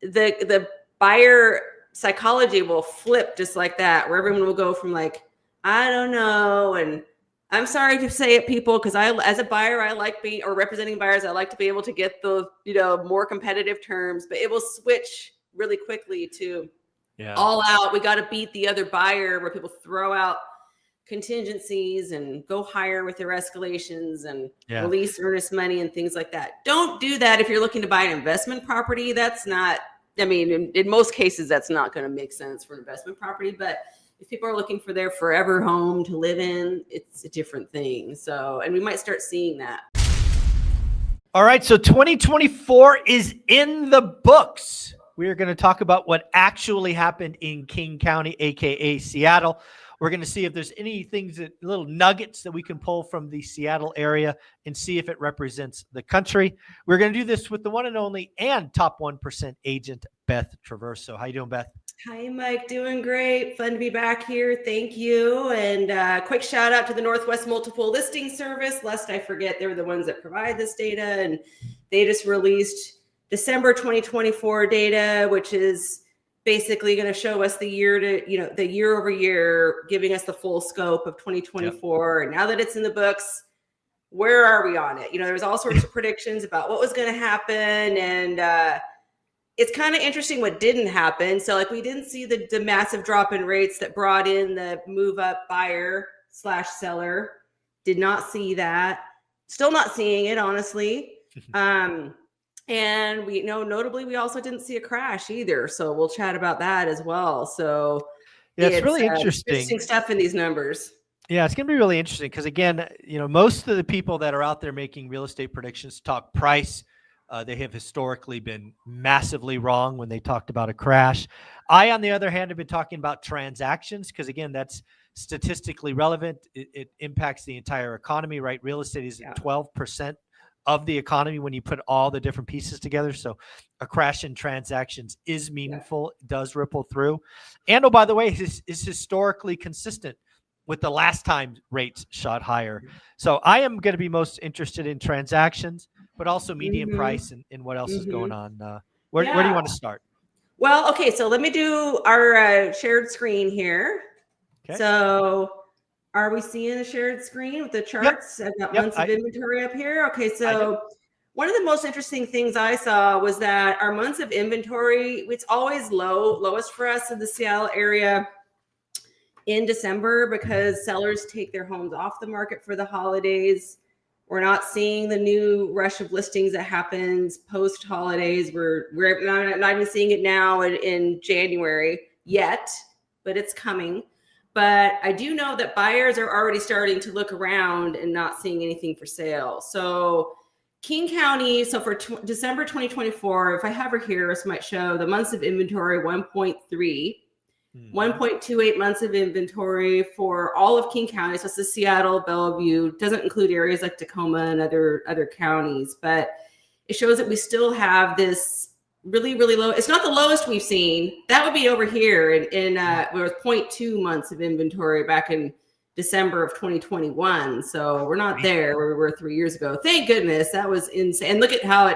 the buyer psychology will flip just like that, where everyone will go from like, I don't know, and I'm sorry to say it, people, because as a buyer, I like being, or representing buyers, I like to be able to get the, more competitive terms, but it will switch really quickly to all out. We got to beat the other buyer, where people throw out contingencies and go higher with their escalations and release earnest money and things like that. Don't do that if you're looking to buy an investment property. That's not, in most cases, that's not going to make sense for an investment property, but if people are looking for their forever home to live in, it's a different thing. So, and we might start seeing that. All right. So 2024 is in the books. We are going to talk about what actually happened in King County, AKA Seattle. We're going to see if there's any things, little nuggets that we can pull from the Seattle area and see if it represents the country. We're going to do this with the one and only and top 1% agent, Beth Traverso. How you doing, Beth? Hi, Mike. Doing great. Fun to be back here. Thank you. And quick shout out to the Northwest Multiple Listing Service. Lest I forget, they're the ones that provide this data. And they just released December 2024 data, which is basically going to show us the year over year, giving us the full scope of 2024. Yep. And now that it's in the books, where are we on it? There was all sorts of predictions about what was going to happen. And it's kind of interesting what didn't happen. So like we didn't see the massive drop in rates that brought in the move up buyer / seller. Did not see that. Still not seeing it, honestly. And we know, notably, we also didn't see a crash either. So we'll chat about that as well. So it's really interesting stuff in these numbers. Yeah, it's going to be really interesting because, again, most of the people that are out there making real estate predictions talk price. They have historically been massively wrong when they talked about a crash. I, on the other hand, have been talking about transactions because, again, that's statistically relevant. It impacts the entire economy, right? Real estate is 12% of the economy when you put all the different pieces together. So a crash in transactions is meaningful, does ripple through. And, oh, by the way, is historically consistent with the last time rates shot higher. So I am going to be most interested in transactions, but also median price and what else is going on. Where do you want to start? Well, okay, so let me do our shared screen here. Okay. So are we seeing a shared screen with the charts? I've got months of inventory up here. Okay, so one of the most interesting things I saw was that our months of inventory, it's always lowest for us in the Seattle area in December because sellers take their homes off the market for the holidays. We're not seeing the new rush of listings that happens post holidays. We're not even seeing it now in January yet, but it's coming. But I do know that buyers are already starting to look around and not seeing anything for sale. So King County, so for December 2024, if I have her here, this might show the months of inventory, 1.3, 1.28 months of inventory for all of King County. So it's the Seattle, Bellevue, doesn't include areas like Tacoma and other counties, but it shows that we still have this really, really low. It's not the lowest we've seen. That would be over here in with 0.2 months of inventory back in December of 2021. So we're not there where we were 3 years ago. Thank goodness. That was insane. And look at how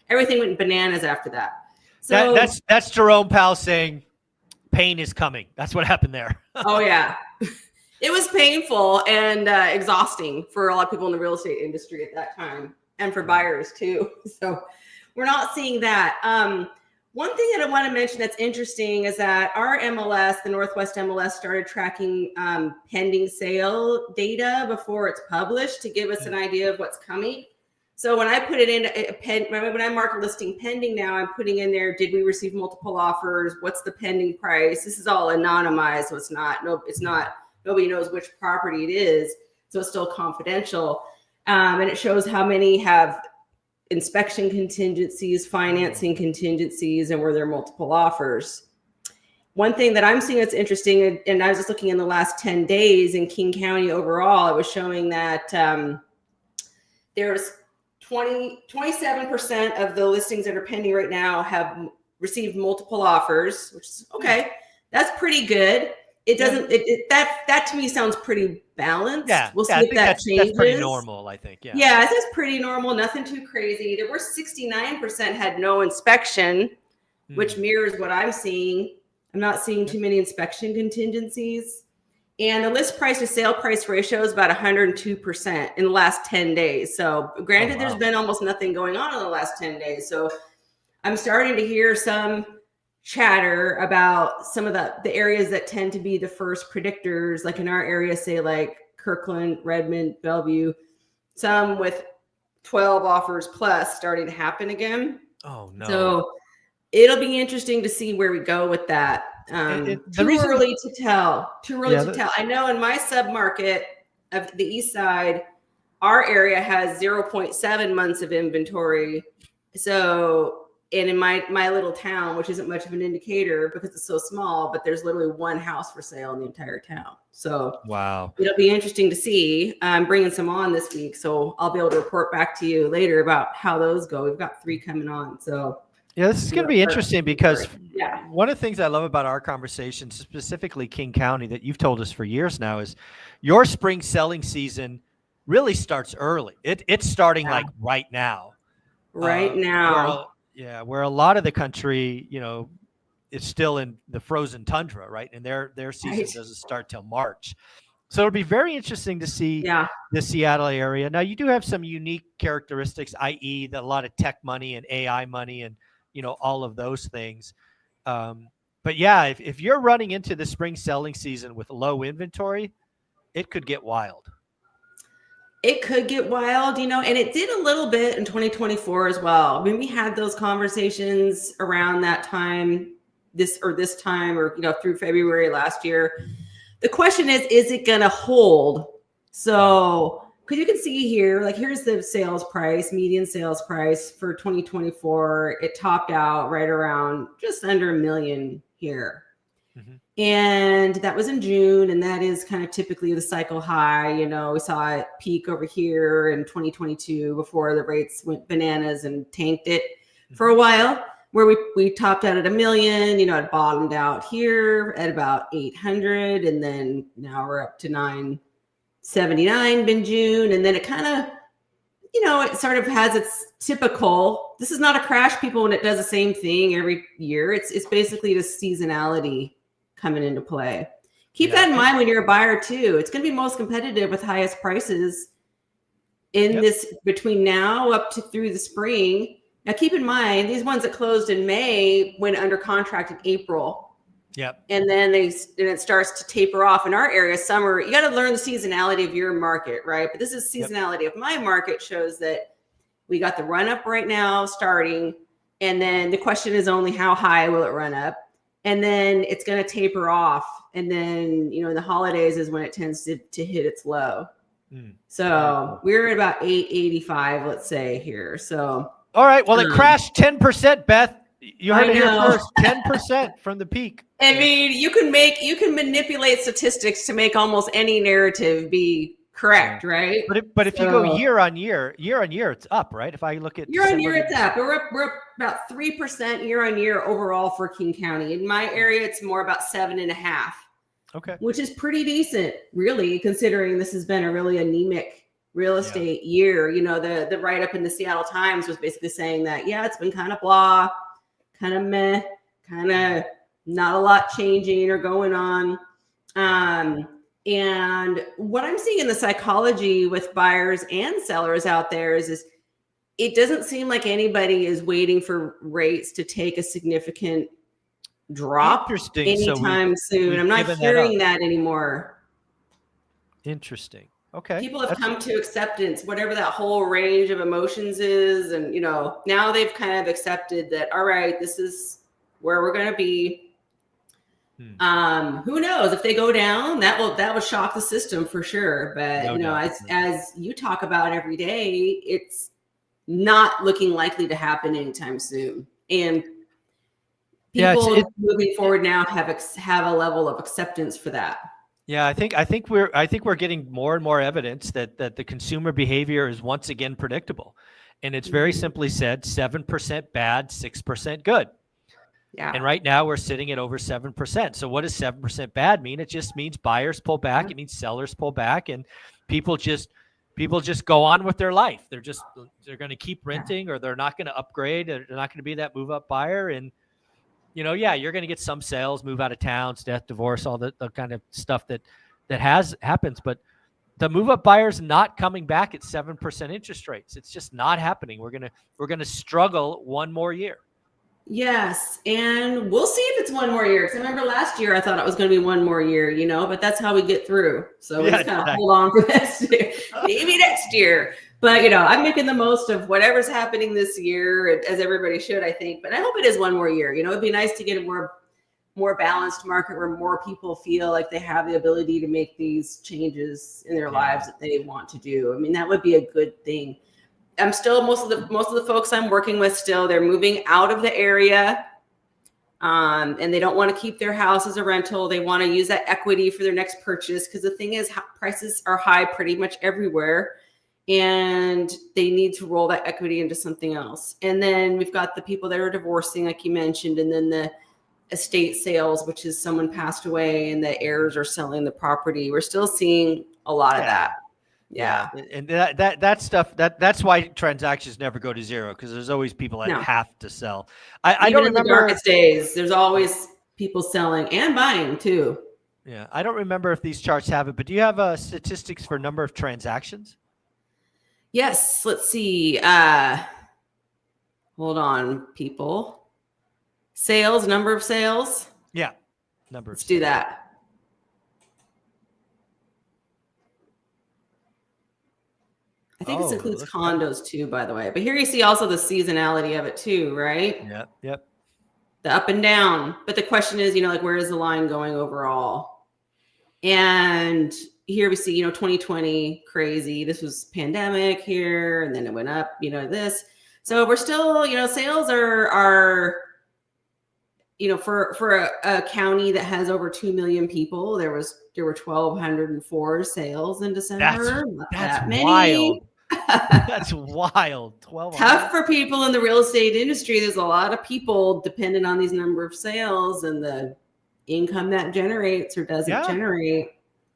everything went bananas after that. So that's Jerome Powell saying pain is coming. That's what happened there. Oh yeah. It was painful and exhausting for a lot of people in the real estate industry at that time and for buyers too. So we're not seeing that. One thing that I want to mention that's interesting is that our MLS, the Northwest MLS, started tracking pending sale data before it's published to give us an idea of what's coming. So when I put it in, when I mark a listing pending now, I'm putting in there, did we receive multiple offers? What's the pending price? This is all anonymized, so it's not, nobody knows which property it is. So it's still confidential. And it shows how many have inspection contingencies, financing contingencies, and were there multiple offers. One thing that I'm seeing that's interesting, and I was just looking in the last 10 days in King County overall, it was showing that there's 27% of the listings that are pending right now have received multiple offers, which is okay. That's pretty good. It doesn't, that to me sounds pretty balanced. Yeah. We'll see if that changes. That's pretty normal, I think. Yeah. Yeah, that's pretty normal. Nothing too crazy. There were 69% had no inspection which mirrors what I'm seeing. I'm not seeing too many inspection contingencies. And the list price to sale price ratio is about 102% in the last 10 days. So granted, there's been almost nothing going on in the last 10 days. So I'm starting to hear some chatter about some of the areas that tend to be the first predictors, like in our area, say like Kirkland, Redmond, Bellevue, some with 12 offers plus starting to happen again. Oh no. So it'll be interesting to see where we go with that. Too early to tell. I know in my sub-market of the east side, our area has 0.7 months of inventory. So, and in my little town, which isn't much of an indicator because it's so small, but there's literally one house for sale in the entire town. So wow, it'll be interesting to see. I'm bringing some on this week, so I'll be able to report back to you later about how those go. We've got 3 coming on, so. Yeah, this is going to be interesting because one of the things I love about our conversation, specifically King County, that you've told us for years now, is your spring selling season really starts early. It's starting like right now. Right now. Where a lot of the country, is still in the frozen tundra, right? And their season doesn't start till March. So it'll be very interesting to see the Seattle area. Now, you do have some unique characteristics, i.e. a lot of tech money and AI money and all of those things. But yeah, if you're running into the spring selling season with low inventory, it could get wild. It could get wild, and it did a little bit in 2024 as well. I mean, we had those conversations around that time, this time, or through February last year. The question is it going to hold? So, because you can see here, like here's the sales price, median sales price for 2024. It topped out right around just under $1 million here. Mm-hmm. And that was in June. And that is kind of typically the cycle high. We saw it peak over here in 2022 before the rates went bananas and tanked it for a while, where we topped out at $1 million, it bottomed out here at about 800. And then now we're up to 979 in June. And then it kind of, it sort of has its typical, this is not a crash, people, when it does the same thing every year. It's basically the seasonality coming into play. Keep that in mind when you're a buyer too. It's going to be most competitive with highest prices in this between now up to through the spring. Now, keep in mind, these ones that closed in May went under contract in April. Yep. And then it starts to taper off. In our area, summer, you got to learn the seasonality of your market, right? But this is seasonality of my market, shows that we got the run up right now starting. And then the question is only how high will it run up? And then it's going to taper off. And then, the holidays is when it tends to hit its low. So we're at about 885, let's say here. So. All right. Well, it crashed 10%, Beth. You heard it here first. 10% from the peak. I mean, you can manipulate statistics to make almost any narrative be correct, right? But if you go year on year, it's up, right? If I look at year on year, it's up. We're up about 3% year on year overall for King County. In my area, it's more about 7.5%. Okay, which is pretty decent, really, considering this has been a really anemic real estate year. The write up in the Seattle Times was basically saying that it's been kind of blah, kind of meh, kind of not a lot changing or going on. And what I'm seeing in the psychology with buyers and sellers out there is it doesn't seem like anybody is waiting for rates to take a significant drop anytime soon. I'm not hearing that anymore. Interesting. Okay. People have come to acceptance, whatever that whole range of emotions is. And, now they've kind of accepted that, all right, this is where we're going to be. Who knows if they go down, that will shock the system for sure. But, as you talk about every day, it's not looking likely to happen anytime soon. And people moving forward now have a level of acceptance for that. Yeah, I think we're getting more and more evidence that the consumer behavior is once again predictable, and it's very simply said 7% bad, 6% good. Yeah. And right now we're sitting at over 7%. So what does 7% bad mean? It just means buyers pull back. Yeah. It means sellers pull back, and people just go on with their life. They're going to keep renting, or they're not going to upgrade. They're not going to be that move up buyer, and Yeah, you're going to get some sales, move out of towns, death, divorce, all the kind of stuff that happens. But the move up buyers not coming back at 7% interest rates. It's just not happening. We're gonna struggle one more year. Yes, and we'll see if it's one more year. Because I remember last year I thought it was going to be one more year, but that's how we get through. So we just kind of hold on for this year, maybe next year. But I'm making the most of whatever's happening this year, as everybody should, I think. But I hope it is one more year. It'd be nice to get a more balanced market where more people feel like they have the ability to make these changes in their lives that they want to do. I mean, that would be a good thing. I'm still most of the folks I'm working with still, they're moving out of the area, and they don't want to keep their house as a rental. They want to use that equity for their next purchase, because the thing is, prices are high pretty much everywhere, and they need to roll that equity into something else. And then we've got the people that are divorcing, like you mentioned, and then the estate sales, which is someone passed away and the heirs are selling the property. We're still seeing a lot of that. Yeah. And that stuff, that's why transactions never go to zero, because there's always people that have to sell. I don't remember, in the darkest days, there's always people selling and buying too. Yeah. I don't remember if these charts have it, but do you have statistics for number of transactions? Yes. Let's see. Hold on, people. Sales, number of sales. Yeah. Number of Let's do that. I think this includes condos too, by the way. But here you see also the seasonality of it too, right? Yep. The up and down. But the question is, where is the line going overall? And here we see, 2020, crazy. This was pandemic here, and then it went up, this. So we're still, sales are for a county that has over 2 million people, there were 1,204 sales in December. That's wild. That's wild. 1,200. Tough for people in the real estate industry. There's a lot of people dependent on these number of sales and the income that generates or doesn't generate.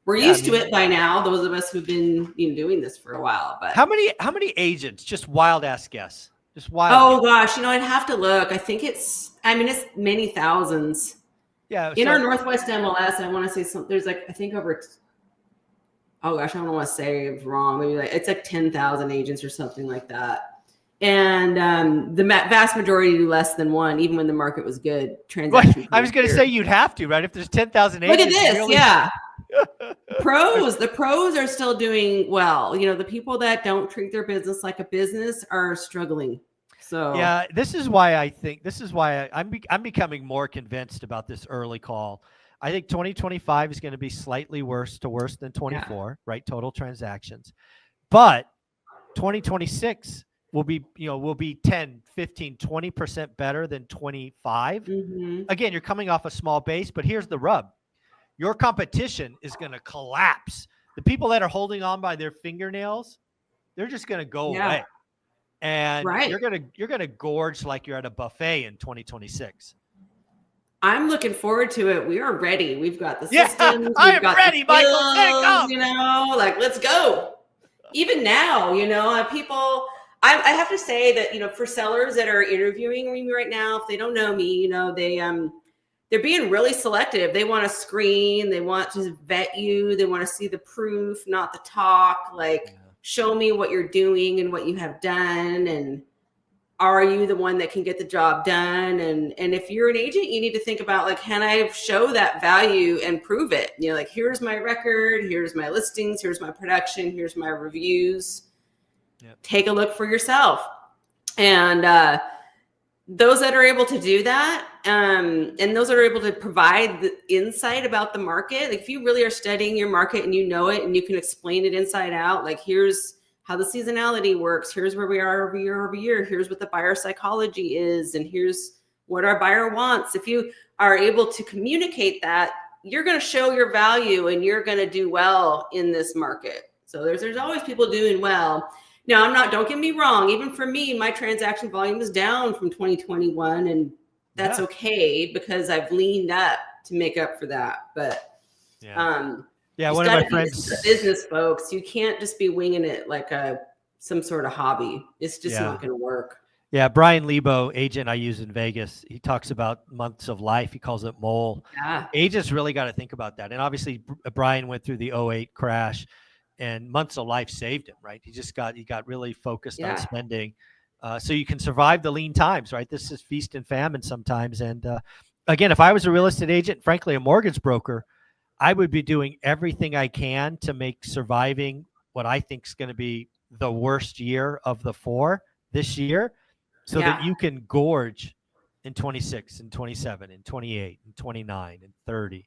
We're used to it by now, those of us who've been doing this for a while. But how many agents? Just wild ass guess. Just wild. Oh gosh, I'd have to look. I think it's many thousands. Yeah. In our Northwest MLS, I want to say something. There's I think over. Oh gosh, I don't want to say it's wrong. Maybe it's 10,000 agents or something like that. And the vast majority do less than one, even when the market was good. Transaction. I was going to say you'd have to, right? If there's 10,000 agents. Look at this, yeah. The pros are still doing well. The people that don't treat their business like a business are struggling. So yeah, this is why I'm becoming more convinced about this early call. I think 2025 is going to be slightly worse than 24, right? Total transactions. But 2026 will be 10, 15, 20% better than 25. Mm-hmm. Again, you're coming off a small base, but here's the rub. Your competition is going to collapse. The people that are holding on by their fingernails, they're just going to go away. And you're going to gorge like you're at a buffet in 2026. I'm looking forward to it. We are ready. We've got the systems. I'm ready, Michael. Let it go. Let's go. Even now, people, I have to say that, for sellers that are interviewing me right now, if they don't know me, they're being really selective. They want to screen. They want to vet you. They want to see the proof, not the talk. Show me what you're doing and what you have done. And are you the one that can get the job done? And if you're an agent, you need to think about, can I show that value and prove it? Here's my record. Here's my listings. Here's my production. Here's my reviews. Yep. Take a look for yourself. And those that are able to do that, and those that are able to provide the insight about the market, if you really are studying your market and you know it and you can explain it inside out, here's how the seasonality works, here's where we are over year, here's what the buyer psychology is, and here's what our buyer wants. If you are able to communicate that, you're going to show your value and you're going to do well in this market. So there's always people doing well. Now, don't get me wrong. Even for me, my transaction volume is down from 2021, and that's okay because I've leaned up to make up for that. But one of my friends, business folks, you can't just be winging it like some sort of hobby. It's just not going to work. Yeah, Brian Lebo, agent I use in Vegas, he talks about months of life. He calls it mole. Yeah. Agents really got to think about that. And obviously, Brian went through the '08 crash, and months of life saved him. Right? He got really focused on Yeah. spending, so you can survive the lean times. Right? This is feast and famine sometimes. And again, if I was a real estate agent, frankly, a mortgage broker, I would be doing everything I can to make surviving what I think is going to be the worst year of the 4 this year, so that Yeah. you can gorge in 26 and 27 and 28 and 29 and 30.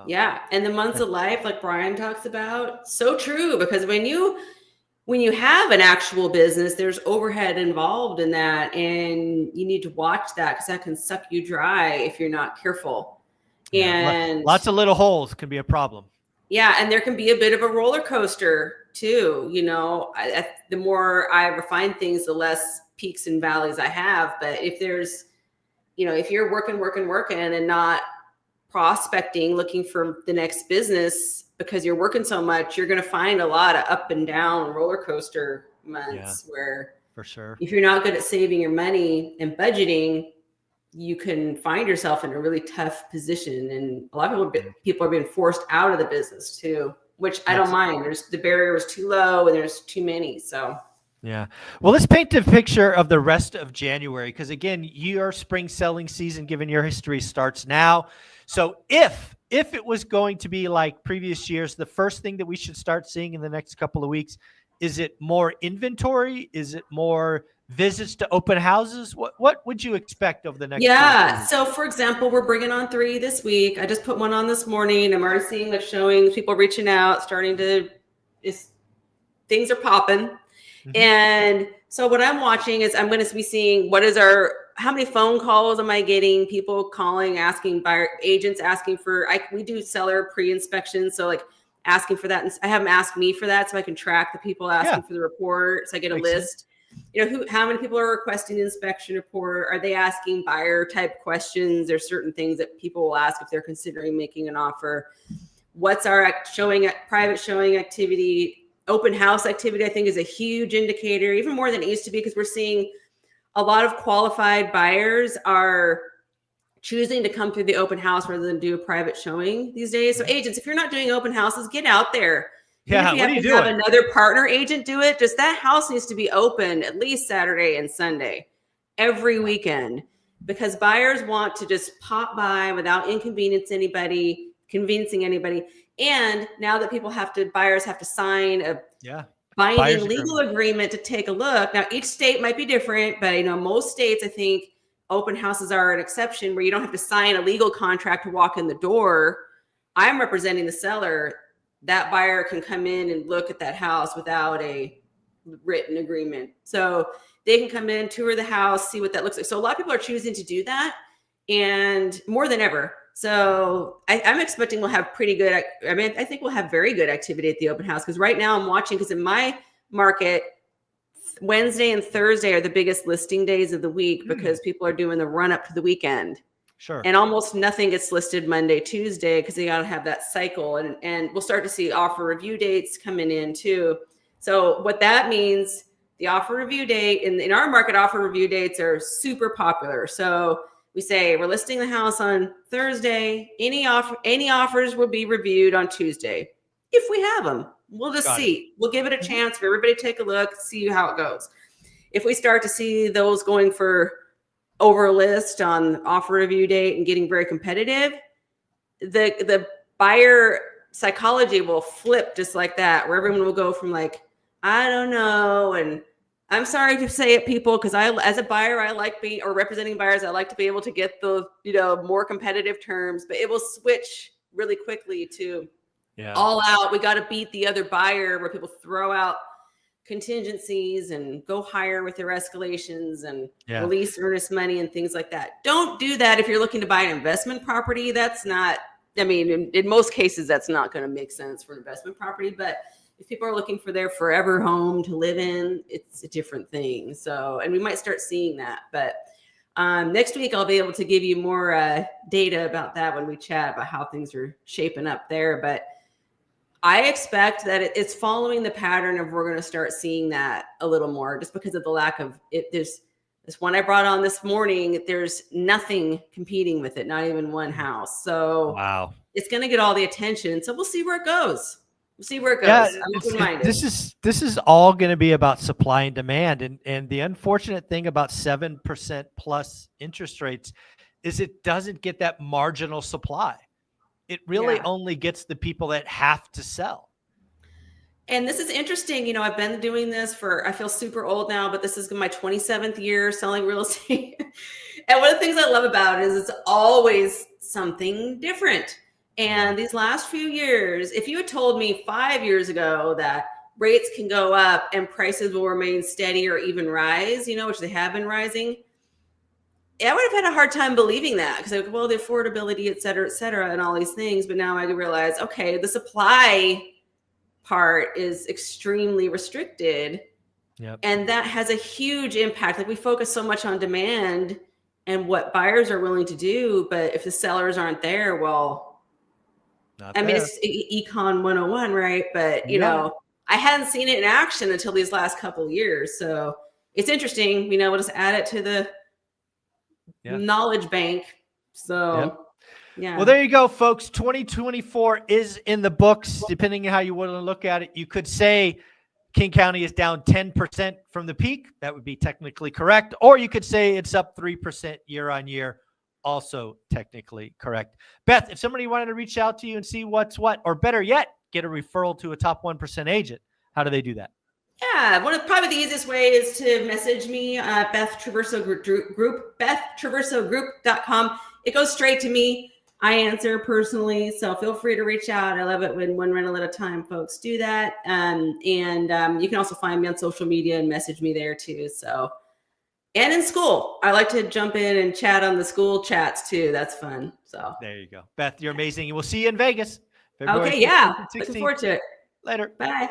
Yeah. And the months of life, like Brian talks about, so true, because when you have an actual business, there's overhead involved in that, and you need to watch that because that can suck you dry if you're not careful. Yeah, And lots of little holes can be a problem. yeah, and there can be a bit of a roller coaster too. The more I refine things, the less peaks and valleys I have. But if there's, if you're working and not prospecting, looking for the next business because you're working so much, you're going to find a lot of up and down roller coaster months where, for sure, if you're not good at saving your money and budgeting, you can find yourself in a really tough position. And a lot of people are being forced out of the business too, which I don't mind. The barrier was too low and there's too many. So yeah. Well, let's paint the picture of the rest of January, because again, your spring selling season, given your history, starts now. So if it was going to be like previous years, the first thing that we should start seeing in the next couple of weeks, is it more inventory? Is it more visits to open houses? What would you expect over the next? Yeah. So for example, we're bringing on 3 this week. I just put one on this morning. I'm already seeing the showings, people reaching out, things are popping. Mm-hmm. And so what I'm watching is I'm going to be seeing how many phone calls am I getting? People calling, asking, buyer agents asking we do seller pre-inspection. So like asking for that. And I have them ask me for that so I can track the people asking for the report. So I get a list. How many people are requesting the inspection report? Are they asking buyer type questions? There's certain things that people will ask if they're considering making an offer. What's our private showing activity? Open house activity, I think, is a huge indicator, even more than it used to be, because we're seeing a lot of qualified buyers are choosing to come through the open house rather than do a private showing these days. So agents, if you're not doing open houses, get out there. Yeah, what are you doing? Have another partner agent do it. Just that house needs to be open at least Saturday and Sunday, every weekend, because buyers want to just pop by without convincing anybody. And now that buyers have to sign a binding legal agreement to take a look. Now, each state might be different, but most states, I think open houses are an exception where you don't have to sign a legal contract to walk in the door. I'm representing the seller. That buyer can come in and look at that house without a written agreement. So they can come in, tour the house, see what that looks like. So a lot of people are choosing to do that, and more than ever. So I'm expecting we'll have pretty good. I think we'll have very good activity at the open house, because right now I'm watching, because in my market, Wednesday and Thursday are the biggest listing days of the week because people are doing the run up to the weekend. Sure. And almost nothing gets listed Monday, Tuesday, because they got to have that cycle. And we'll start to see offer review dates coming in too. So what that means, the offer review date in our market, offer review dates are super popular. So we say we're listing the house on Thursday. Any offers will be reviewed on Tuesday. If we have them, we'll just see. We'll give it a chance for everybody to take a look, see how it goes. If we start to see those going for over list on offer review date and getting very competitive, the buyer psychology will flip just like that, where everyone will go from like, I don't know, and I'm sorry to say it, people, because as a buyer, I like being, or representing buyers, I like to be able to get the, more competitive terms, but it will switch really quickly to all out. We got to beat the other buyer, where people throw out contingencies and go higher with their escalations and release earnest money and things like that. Don't do that if you're looking to buy an investment property. That's not, in most cases, that's not going to make sense for an investment property, but if people are looking for their forever home to live in, it's a different thing. So, and we might start seeing that. But next week, I'll be able to give you more data about that when we chat about how things are shaping up there. But I expect that it's following the pattern of we're going to start seeing that a little more, just because of the lack of it. This one I brought on this morning, there's nothing competing with it, not even one house. So Wow. it's going to get all the attention. So we'll see where it goes. We'll see where it Yeah, goes. I'm open-minded. this is all going to be about supply and demand, and the unfortunate thing about 7% plus interest rates is it doesn't get that marginal supply. It really only gets the people that have to sell. And this is interesting. You know, I've been doing this for, I feel super old now, but this is my 27th year selling real estate. And one of the things I love about it is it's always something different. And these last few years, if you had told me 5 years ago that rates can go up and prices will remain steady or even rise, you know, which they have been rising, I would have had a hard time believing that, because I go, well, the affordability, et cetera, and all these things. But now I realize, okay, the supply part is extremely restricted. Yep. And that has a huge impact. Like, we focus so much on demand and what buyers are willing to do, but if the sellers aren't there, well, I mean, it's econ 101, right? But you know, I hadn't seen it in action until these last couple of years. So it's interesting. You know, we'll just add it to the knowledge bank. So yeah. Well, there you go, folks. 2024 is in the books, depending on how you want to look at it. You could say King County is down 10% from the peak. That would be technically correct. Or you could say it's up 3% year on year. Also technically correct. Beth, if somebody wanted to reach out to you and see what's what, or better yet, get a referral to a top 1% agent, how do they do that? Yeah, probably the easiest way is to message me, Beth Traverso Group, BethTraversoGroup.com. It goes straight to me. I answer personally, so feel free to reach out. I love it when one rental at a time folks do that. And you can also find me on social media and message me there too. So, and in school, I like to jump in and chat on the school chats too. That's fun. So there you go. Beth, you're amazing. We'll see you in Vegas. Okay, yeah. Looking forward to it. Later. Bye.